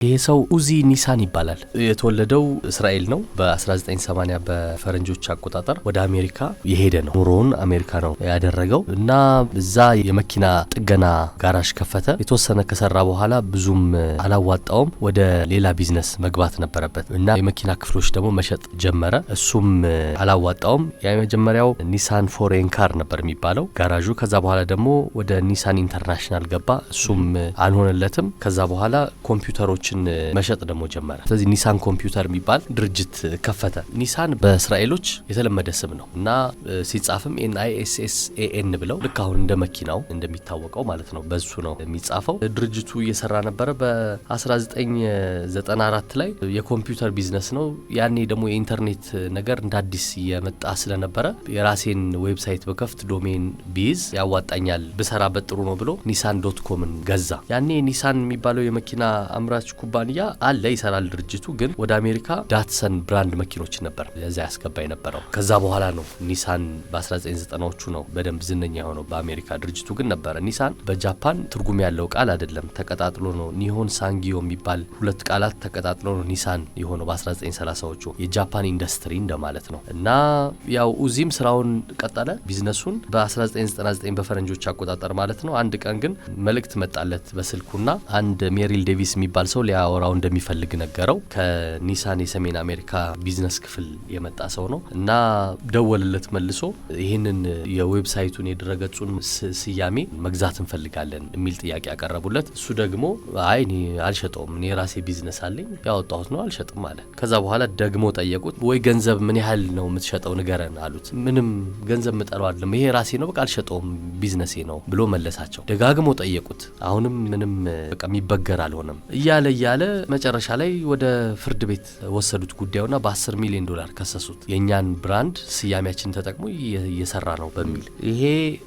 ይሄ ሰው ኡዚ ኒሳን ይባላል። የተወለደው እስራኤል ነው። በ1980 በፈረንጆች አቆጣጠር ወደ አሜሪካ የሄደ ነው። ኑሮውን አሜሪካ ነው ያደረገው እና እዛ የመኪና ጥገና ጋራዥ ከፈተ። የተወሰነ ከሰራ በኋላ ብዙም አላዋጣውም። ወደ ሌላ ቢዝነስ መግባት ነበረበት እና የመኪና ክፍሎች ደግሞ መሸጥ ጀመረ። እሱም አላዋጣውም። የመጀመሪያው ኒሳን ፎሬን ካር ነበር የሚባለው ጋራዡ። ከዛ በኋላ ደግሞ ወደ ኒሳን ኢንተርናሽናል ገባ። እሱም አልሆነለትም። ከዛ በኋላ ኮምፒውተሮች መሸጥ ደግሞ ጀመረ። ስለዚህ ኒሳን ኮምፒውተር የሚባል ድርጅት ከፈተ። ኒሳን በእስራኤሎች የተለመደ ስም ነው እና ሲጻፍም NISSAN ብለው ልክ አሁን እንደ መኪናው እንደሚታወቀው ማለት ነው በሱ ነው የሚጻፈው። ድርጅቱ እየሰራ ነበረ። በ1994 ላይ የኮምፒውተር ቢዝነስ ነው። ያኔ ደግሞ የኢንተርኔት ነገር እንደ አዲስ እየመጣ ስለነበረ የራሴን ዌብሳይት በከፍት ዶሜን ቢይዝ ያዋጣኛል ብሰራበት ጥሩ ነው ብሎ ኒሳን.comን ገዛ። ያኔ ኒሳን የሚባለው የመኪና አምራች ኩባንያ አለ ይሰራል ድርጅቱ። ግን ወደ አሜሪካ ዳትሰን ብራንድ መኪኖች ነበር ለዛ ያስገባ የነበረው። ከዛ በኋላ ነው ኒሳን በ1990ዎቹ ነው በደንብ ዝነኛ የሆነው በአሜሪካ። ድርጅቱ ግን ነበረ። ኒሳን በጃፓን ትርጉም ያለው ቃል አይደለም፣ ተቀጣጥሎ ነው። ኒሆን ሳንጊዮ የሚባል ሁለት ቃላት ተቀጣጥሎ ነው ኒሳን የሆነው በ1930ዎቹ። የጃፓን ኢንዱስትሪ እንደማለት ነው። እና ያው ኡዚም ስራውን ቀጠለ ቢዝነሱን። በ1999 በፈረንጆች አቆጣጠር ማለት ነው። አንድ ቀን ግን መልእክት መጣለት በስልኩና አንድ ሜሪል ዴቪስ የሚባል ሰው ሊያወራው እንደሚፈልግ ነገረው። ከኒሳን የሰሜን አሜሪካ ቢዝነስ ክፍል የመጣ ሰው ነው እና ደወለለት መልሶ ይህንን የዌብሳይቱን የድረገጹን ስያሜ መግዛት እንፈልጋለን የሚል ጥያቄ ያቀረቡለት። እሱ ደግሞ አይ እኔ አልሸጠውም፣ እኔ የራሴ ቢዝነስ አለኝ ያወጣሁት ነው አልሸጥም አለ። ከዛ በኋላ ደግሞ ጠየቁት። ወይ ገንዘብ ምን ያህል ነው የምትሸጠው ንገረን አሉት። ምንም ገንዘብ ምጠለው አይደለም፣ ይሄ ራሴ ነው በቃ አልሸጠውም ቢዝነሴ ነው ብሎ መለሳቸው። ደጋግሞ ጠየቁት። አሁንም ምንም በቃ የሚበገር አልሆነም እያለ መጨረሻ ላይ ወደ ፍርድ ቤት ወሰዱት ጉዳዩና $10 ሚሊዮን ከሰሱት። የኛን ብራንድ ስያሜያችን ተጠቅሞ እየሰራ ነው በሚል። ይሄ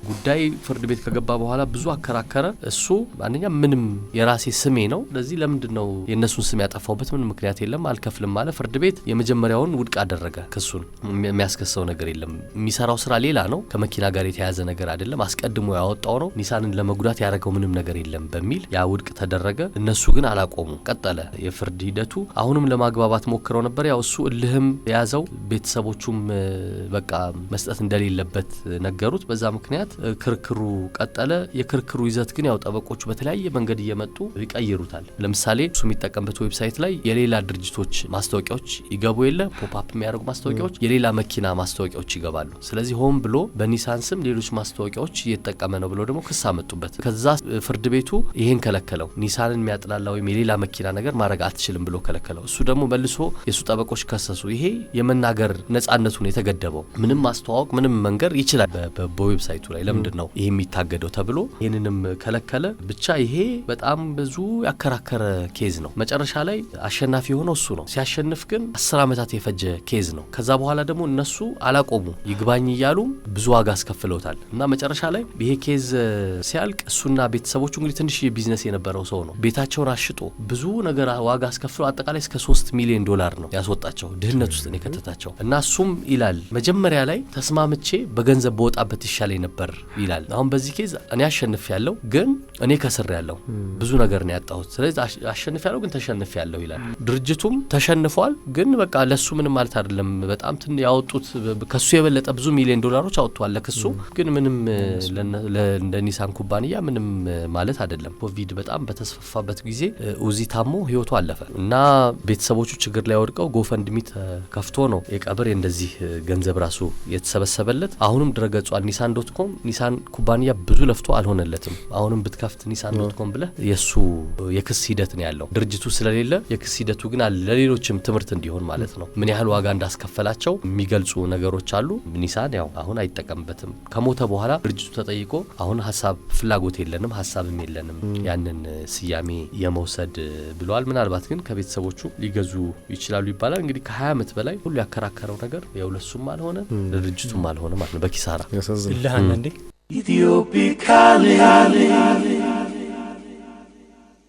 ጉዳይ ፍርድ ቤት ከገባ በኋላ ብዙ አከራከረ። እሱ አንደኛ ምንም የራሴ ስሜ ነው፣ ለዚህ ለምንድነው የነሱን ስም ያጠፋውበት ምንም ምክንያት የለም አልከፍልም ማለት። ፍርድ ቤት የመጀመሪያውን ውድቅ አደረገ። ክሱን የሚያስከሰው ነገር የለም፣ የሚሰራው ስራ ሌላ ነው፣ ከመኪና ጋር የተያያዘ ነገር አይደለም፣ አስቀድሞ ያወጣው ነው፣ ኒሳንን ለመጉዳት ያደረገው ምንም ነገር የለም በሚል ያ ውድቅ ተደረገ። እነሱ ግን አላቆሙ፣ ቀጠለ የፍርድ ሂደቱ። አሁንም ለማግባባት ሞክረው ነበር። ያው እሱ እልህም ያዘው፣ ቤተሰቦቹም በቃ መስጠት እንደሌለበት ነገሩት። በዛ ምክንያት ክርክሩ ቀጠለ። የክርክሩ ይዘት ግን ያው ጠበቆቹ በተለያየ መንገድ እየመጡ ይቀይሩታል። ለምሳሌ እሱ የሚጠቀምበት ዌብሳይት ላይ የሌላ ድርጅቶች ማስታወቂያዎች ይገቡ የለ ፖፕአፕ የሚያደርጉ ማስታወቂያዎች፣ የሌላ መኪና ማስታወቂያዎች ይገባሉ። ስለዚህ ሆን ብሎ በኒሳን ስም ሌሎች ማስታወቂያዎች እየተጠቀመ ነው ብሎ ደግሞ ክስ አመጡበት። ከዛ ፍርድ ቤቱ ይሄን ከለከለው። ኒሳንን የሚያጥላላ ወይም የሌላ መኪና ነገር ማድረግ አትችልም ብሎ ከለከለው። እሱ ደግሞ መልሶ የሱ ጠበቆች ከሰሱ። ይሄ የመናገር ነጻነቱን የተገደበው ምንም ማስተዋወቅ ምንም መንገር ይችላል በዌብሳይቱ ላይ ለምንድን ነው ይሄ የሚታገደው ተብሎ ይሄንንም ከለከለ። ብቻ ይሄ በጣም ብዙ ያከራከረ ኬዝ ነው። መጨረሻ ላይ አሸናፊ የሆነው እሱ ነው። ሲያሸንፍ ግን 10 ዓመታት የፈጀ ኬዝ ነው። ከዛ በኋላ ደግሞ እነሱ አላቆሙ፣ ይግባኝ እያሉ ብዙ ዋጋ አስከፍለውታል እና መጨረሻ ላይ ይሄ ኬዝ ሲያልቅ እሱና ቤተሰቦቹ እንግዲህ ትንሽ ቢዝነስ የነበረው ሰው ነው። ቤታቸውን አሽጦ ብዙ ነገር ዋጋ አስከፍሎ አጠቃላይ እስከ $3 ሚሊዮን ነው ያስወጣቸው። ድህነት ውስጥ ነው የከተታቸው እና እሱም ይላል መጀመሪያ ላይ ተስማምቼ በገንዘብ በወጣበት ይሻለኝ ነበር ይላል። አሁን በዚህ ኬዝ እኔ አሸንፍ ያለው ግን እኔ ከስር ያለው ብዙ ነገር ነው ያጣሁት፣ ስለዚህ አሸንፍ ያለው ግን ተሸንፍ ያለው ይላል። ድርጅቱም ተሸንፏል፣ ግን በቃ ለሱ ምንም ማለት አይደለም። በጣም ያወጡት ከሱ የበለጠ ብዙ $ሚሊዮን አወጥቷል ለክሱ፣ ግን ምንም እንደ ኒሳን ኩባንያ ምንም ማለት አይደለም። ኮቪድ በጣም በተስፋፋበት ጊዜ ኡዚ ታሞ ህይወቱ አለፈ እና ቤተሰቦቹ ችግር ላይ ወድቀው ጎፈንድሚ ከፍቶ ነው የቀብር እንደዚህ ገንዘብ ራሱ የተሰበሰበለት። አሁንም ድረገጿል ኒሳን.com። ኒሳን ኩባንያ ብዙ ለፍቶ አልሆነለትም። አሁንም ብትከፍት ኒሳን.com ብለህ የሱ የክስ ሂደት ነው ያለው። ድርጅቱ ስለሌለ የክስ ሂደቱ ግን አለ፣ ለሌሎችም ትምህርት እንዲሆን ማለት ነው። ምን ያህል ዋጋ እንዳስከፈላቸው የሚገልጹ ነገሮች አሉ። ኒሳን ያው አሁን አይጠቀምበትም። ከሞተ በኋላ ድርጅቱ ተጠይቆ አሁን ፍላጎት የለንም ሀሳብም የለንም ያንን ስያሜ የመውሰድ ብለዋል። ምናልባት ግን ከቤተሰቦቹ ሊገዙ ይችላሉ ይባላል። እንግዲህ ከ20 ዓመት በላይ ሁሉ ያከራከረው ነገር የሁለሱም አልሆነ ለድርጅቱም አልሆነ ማለት ነው። በኪሳራ ይላል እንዴ ኢትዮፒካሊ